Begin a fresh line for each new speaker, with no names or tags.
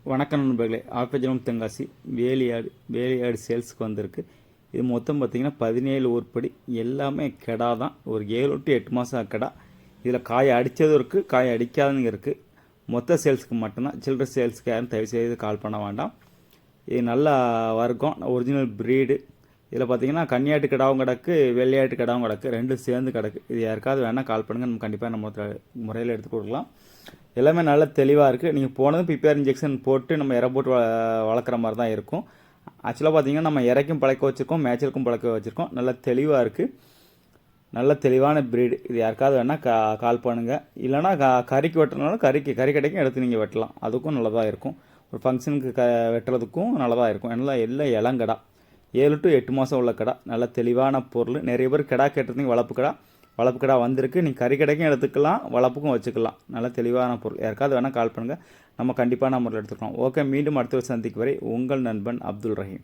வணக்கம் நண்பர்களே. ஆப்பஜனம் தென்காசி வேலியாடு சேல்ஸுக்கு வந்திருக்கு. இது மொத்தம் பார்த்திங்கன்னா 17 உருப்படி, எல்லாமே கெடா தான். ஒரு 7 to 8 மாதம் கெடா. இதில் காய் அடித்ததும் இருக்குது, காய் அடிக்காதங்க இருக்குது. மொத்த சேல்ஸுக்கு மட்டும்தான். சில்லற சேல்ஸுக்கு யாரும் தயவு செய்து கால் பண்ண வேண்டாம். இது நல்லா வர்க்கம், ஒரிஜினல் ப்ரீடு. இதில் பார்த்திங்கன்னா கன்னியாட்டு கிடாவும் கிடக்கு, வெள்ளையாட்டு கிடாவும் கிடக்கு, ரெண்டும் சேர்ந்து கிடக்கு. இது யாருக்காவது வேணால் கால் பண்ணுங்கள், நம்ம கண்டிப்பாக நம்ம முறையில் எடுத்து கொடுக்கலாம். எல்லாமே நல்லா தெளிவாக இருக்குது. நீங்கள் போனதும் பிபிஆர் இன்ஜெக்ஷன் போட்டு நம்ம இறை போட்டு வளர்க்குற மாதிரி தான் இருக்கும். ஆக்சுவலாக பார்த்தீங்கன்னா நம்ம இறைக்கும் பழக்க வச்சுருக்கோம், மேய்ச்சலுக்கும் பழக்க வச்சுருக்கோம். நல்லா தெளிவாக இருக்குது, நல்ல தெளிவான ப்ரீடு. இது யாருக்காவது வேணால் கால் பண்ணுங்கள். இல்லைனா கறிக்கு வெட்டினாலும் கறி கடைக்கும் எடுத்து நீங்கள் வெட்டலாம், அதுக்கும் நல்லதாக இருக்கும். ஒரு ஃபங்க்ஷனுக்கு வெட்டுறதுக்கும் நல்லதாக இருக்கும். எல்லாம் இளங்கடா, 7 to 8 மாதம் உள்ள கடை. நல்ல தெளிவான பொருள். நிறைய பேர் கிடா கேட்டிருந்தீங்க. வளர்ப்பு கடா வந்திருக்கு. நீங்கள் கறி கடைக்கும் எடுத்துக்கலாம், வளர்ப்புக்கும் வச்சுக்கலாம். நல்ல தெளிவான பொருள். யாருக்காவது வேணால் கால் பண்ணுங்கள், நம்ம கண்டிப்பாக நம்ம எடுத்துக்கலாம். ஓகே, மீண்டும் அடுத்த சந்திக்கு வரை உங்கள் நண்பன் அப்துல் ரஹீம்.